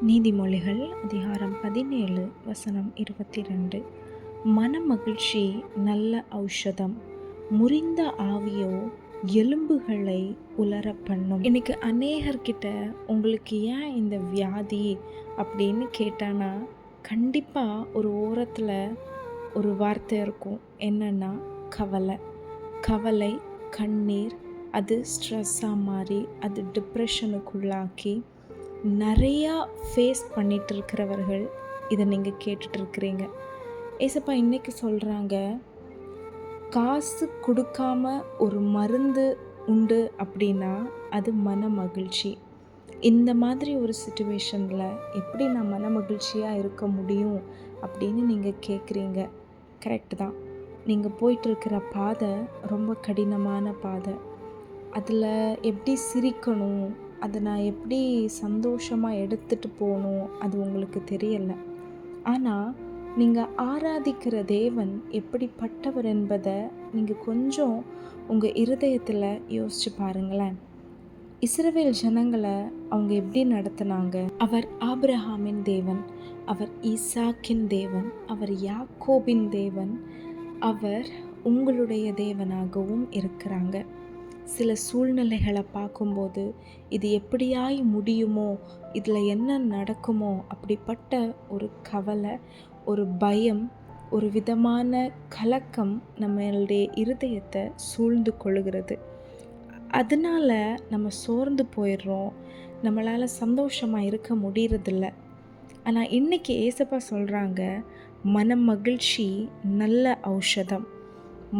நீதிமொழிகள் அதிகாரம் 17 வசனம் 22. மனமகிழ்ச்சி நல்ல ஔஷதம், முறிந்த ஆவியோ எலும்புகளை உலர பண்ணும். இன்னைக்கு அநேகர்கிட்ட உங்களுக்கு ஏன் இந்த வியாதி அப்படின்னு கேட்டானா, கண்டிப்பாக ஒரு ஓரத்தில் ஒரு வார்த்தை இருக்கும். என்னன்னா கவலை, கண்ணீர். அது ஸ்ட்ரெஸ்ஸாக மாறி அது டிப்ரெஷனுக்குள்ளாக்கி நிறையா ஃபேஸ் பண்ணிகிட்டு இருக்கிறவர்கள் இதை நீங்கள் கேட்டுட்ருக்கிறீங்க. ஏசப்பா இன்றைக்கி சொல்கிறாங்க, காசு கொடுக்காம ஒரு மருந்து உண்டு அப்படின்னா அது மன மகிழ்ச்சி. இந்த மாதிரி ஒரு சிச்சுவேஷனில் எப்படி நான் மன மகிழ்ச்சியாக இருக்க முடியும் அப்படின்னு நீங்கள் கேட்குறீங்க. கரெக்டு தான். நீங்கள் போயிட்டுருக்கிற பாதை ரொம்ப கடினமான பாதை. அதில் எப்படி சிரிக்கணும், அதை நான் எப்படி சந்தோஷமாக எடுத்துகிட்டு போகணும், அது உங்களுக்கு தெரியலை. ஆனால் நீங்கள் ஆராதிக்கிற தேவன் எப்படிப்பட்டவர் என்பதை நீங்கள் கொஞ்சம் உங்கள் இருதயத்தில் யோசித்து பாருங்களேன். இஸ்ரவேல் ஜனங்களை அவங்க எப்படி நடத்தினாங்க? அவர் ஆபிரகாமின் தேவன், அவர் ஈசாக்கின் தேவன், அவர் யாக்கோபின் தேவன், அவர் உங்களுடைய தேவனாகவும் இருக்கிறாங்க. சில சூழ்நிலைகளை பார்க்கும்போது இது எப்படியாய் முடியுமோ, இதில் என்ன நடக்குமோ, அப்படிப்பட்ட ஒரு கவலை, ஒரு பயம், ஒரு விதமான கலக்கம் நம்மளுடைய இருதயத்தை சூழ்ந்து கொள்ளுகிறது. அதனால் நம்ம சோர்ந்து போயிடுறோம், நம்மளால் சந்தோஷமாக இருக்க முடியறதில்ல. ஆனால் இன்றைக்கி ஏசப்பா சொல்கிறாங்க, மனம் மகிழ்ச்சி நல்ல ஔஷதம்.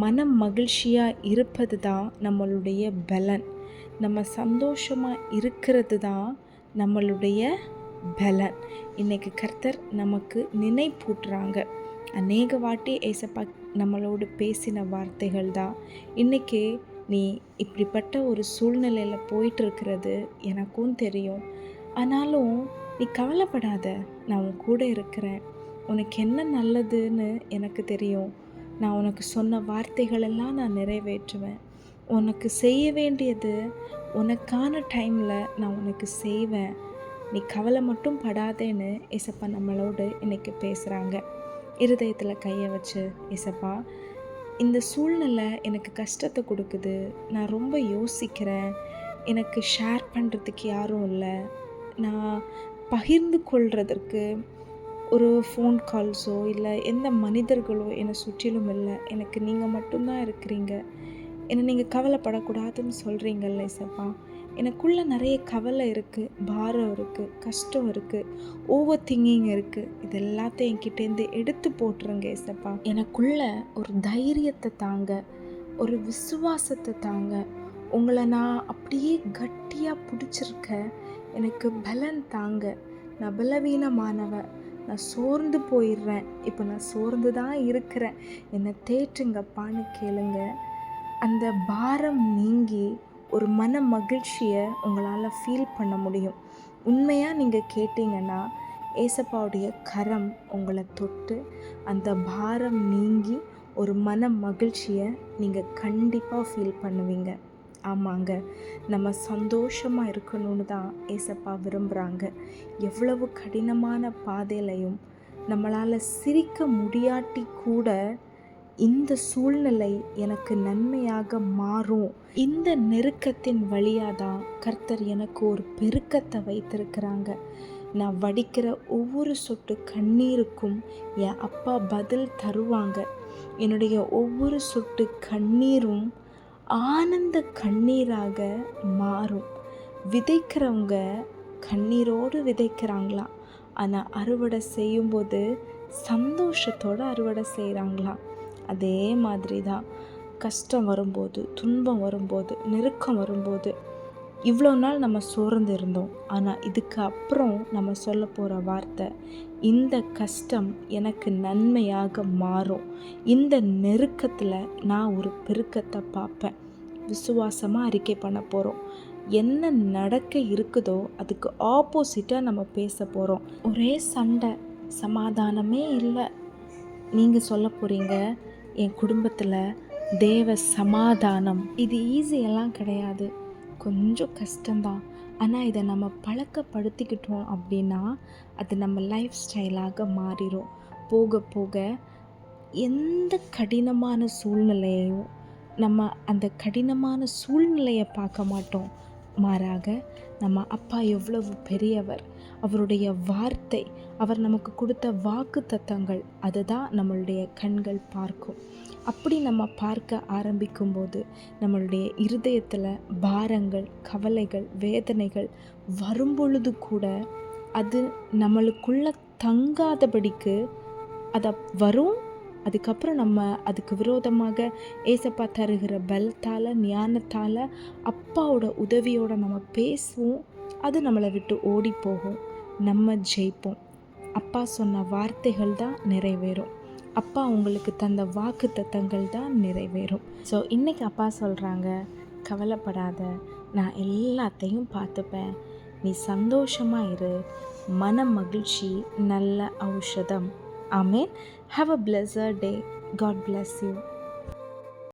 மனம் மகிழ்ச்சியாக இருப்பது தான் நம்மளுடைய பலன். நம்ம சந்தோஷமாக இருக்கிறது தான் நம்மளுடைய பலன். இன்றைக்கி கர்த்தர் நமக்கு நினைப்பூட்டுறாங்க. அநேக வாட்டி ஏசப்பா நம்மளோடு பேசின வார்த்தைகள் தான். இன்றைக்கி நீ இப்படிப்பட்ட ஒரு சூழ்நிலையில் போயிட்டுருக்கிறது எனக்கும் தெரியும், ஆனாலும் நீ கவலைப்படாத, நான் உன் கூட இருக்கிறேன், உனக்கு என்ன நல்லதுன்னு எனக்கு தெரியும், நான் உனக்கு சொன்ன வார்த்தைகளெல்லாம் நான் நிறைவேற்றுவேன், உனக்கு செய்ய வேண்டியது உனக்கான டைமில் நான் உனக்கு செய்வேன், நீ கவலை மட்டும் படாதேன்னு ஏசப்பா நம்மளோடு இன்றைக்கி பேசுகிறாங்க. இருதயத்தில் கையை வச்சு, ஏசப்பா இந்த சூழ்நிலை எனக்கு கஷ்டத்தை கொடுக்குது, நான் ரொம்ப யோசிக்கிறேன், எனக்கு ஷேர் பண்ணுறதுக்கு யாரும் இல்லை, நான் பகிர்ந்து கொள்வதற்கு ஒரு ஃபோன் கால்ஸோ இல்லை எந்த மனிதர்களோ என்னை சுற்றிலும் இல்லை, எனக்கு நீங்கள் மட்டும்தான் இருக்கிறீங்க, என்னை நீங்கள் கவலைப்படக்கூடாதுன்னு சொல்கிறீங்கல்ல ஏசப்பா. எனக்குள்ளே நிறைய கவலை இருக்குது, பாரம் இருக்குது, கஷ்டம் இருக்குது, ஓவர் திங்கிங் இருக்குது. இது எல்லாத்தையும் என்கிட்டேருந்து எடுத்து போட்டுருங்க ஏசப்பா. எனக்குள்ளே ஒரு தைரியத்தை தாங்க, ஒரு விசுவாசத்தை தாங்க. உங்களை நான் அப்படியே கட்டியாக பிடிச்சிருக்க, எனக்கு பலன் தாங்க. நான் பலவீனமானவ, நான் சோர்ந்து போயிடுறேன், இப்போ நான் சோர்ந்து தான் இருக்கிறேன், என்னை தேற்றுங்கப்பான்னு கேளுங்க. அந்த பாரம் நீங்கி ஒரு மன மகிழ்ச்சியை உங்களால் ஃபீல் பண்ண முடியும். உண்மையாக நீங்கள் கேட்டிங்கன்னா ஏசப்பாவுடைய கரம் உங்களை தொட்டு அந்த பாரம் நீங்கி ஒரு மன மகிழ்ச்சியை நீங்கள் கண்டிப்பாக ஃபீல் பண்ணுவீங்க. ஆமாங்க, நம்ம சந்தோஷமாக இருக்கணும்னு தான் ஏசப்பா விரும்புகிறாங்க. எவ்வளவு கடினமான பாதையிலையும் நம்மளால் சிரிக்க முடியாட்டி கூட இந்த சூழ்நிலை எனக்கு நன்மையாக மாறும், இந்த நெருக்கத்தின் வழியாக தான் கர்த்தர் எனக்கு ஒரு பெருக்கத்தை வைத்திருக்கிறாங்க, நான் வடிக்கிற ஒவ்வொரு சொட்டு கண்ணீருக்கும் என் அப்பா பதில் தருவாங்க, என்னுடைய ஒவ்வொரு சொட்டு கண்ணீரும் ஆனந்த கண்ணீராக மாறும். விதைக்கிறவங்க கண்ணீரோடு விதைக்கிறாங்களாம், ஆனால் அறுவடை செய்யும்போது சந்தோஷத்தோடு அறுவடை செய்கிறாங்களாம். அதே மாதிரி தான் கஷ்டம் வரும்போது, துன்பம் வரும்போது, நெருக்கம் வரும்போது, இவ்வளோ நாள் நம்ம சோர்ந்து இருந்தோம், ஆனால் இதுக்கு அப்புறம் நம்ம சொல்ல போகிற வார்த்தை, இந்த கஷ்டம் எனக்கு நன்மையாக மாறும், இந்த நெருக்கத்தில் நான் ஒரு பெருக்கத்தை பார்ப்பேன், விசுவாசமாக அறிக்கை பண்ண போகிறோம். என்ன நடக்க இருக்குதோ அதுக்கு ஆப்போசிட்டாக நம்ம பேச போகிறோம். ஒரே சண்டை, சமாதானமே இல்லை. நீங்கள் சொல்ல போகிறீங்க, என் குடும்பத்தில் தேவ சமாதானம். இது ஈஸியெல்லாம் கிடையாது, கொஞ்சம் கஷ்டம்தான். ஆனால் இதை நம்ம பழக்கப்படுத்திக்கிட்டோம் அப்படின்னா அது நம்ம லைஃப் ஸ்டைலாக மாறிடும். போக போக எந்த கடினமான சூழ்நிலையையும் நம்ம அந்த கடினமான சூழ்நிலையை பார்க்க மாட்டோம். மாறாக நம்ம அப்பா எவ்வளவு பெரியவர், அவருடைய வார்த்தை, அவர் நமக்கு கொடுத்த வாக்கு தத்தங்கள், அதுதான் நம்மளுடைய கண்கள் பார்க்கும். அப்படி நம்ம பார்க்க ஆரம்பிக்கும்போது நம்மளுடைய இருதயத்தில் பாரங்கள், கவலைகள், வேதனைகள் வரும்பொழுது கூட அது நம்மளுக்குள்ள தங்காதபடிக்கு அதை வரும். அதுக்கப்புறம் நம்ம அதுக்கு விரோதமாக ஏசப்பா தருகிற பலத்தால், ஞானத்தால், அப்பாவோட உதவியோடு நம்ம பேசுவோம். அது நம்மளை விட்டு ஓடி போகும். நம்ம ஜெயிப்போம். அப்பா சொன்ன வார்த்தைகள் தான் நிறைவேறும். அப்பா உங்களுக்கு தந்த வாக்கு தத்தங்கள் தான் நிறைவேறும். ஸோ இன்றைக்கி அப்பா சொல்கிறாங்க, கவலைப்படாத, நான் எல்லாத்தையும் பார்த்துப்பேன், நீ சந்தோஷமாக இரு, மன மகிழ்ச்சி நல்ல ஔஷதம். ஆமென். Have a blessed day. God bless you.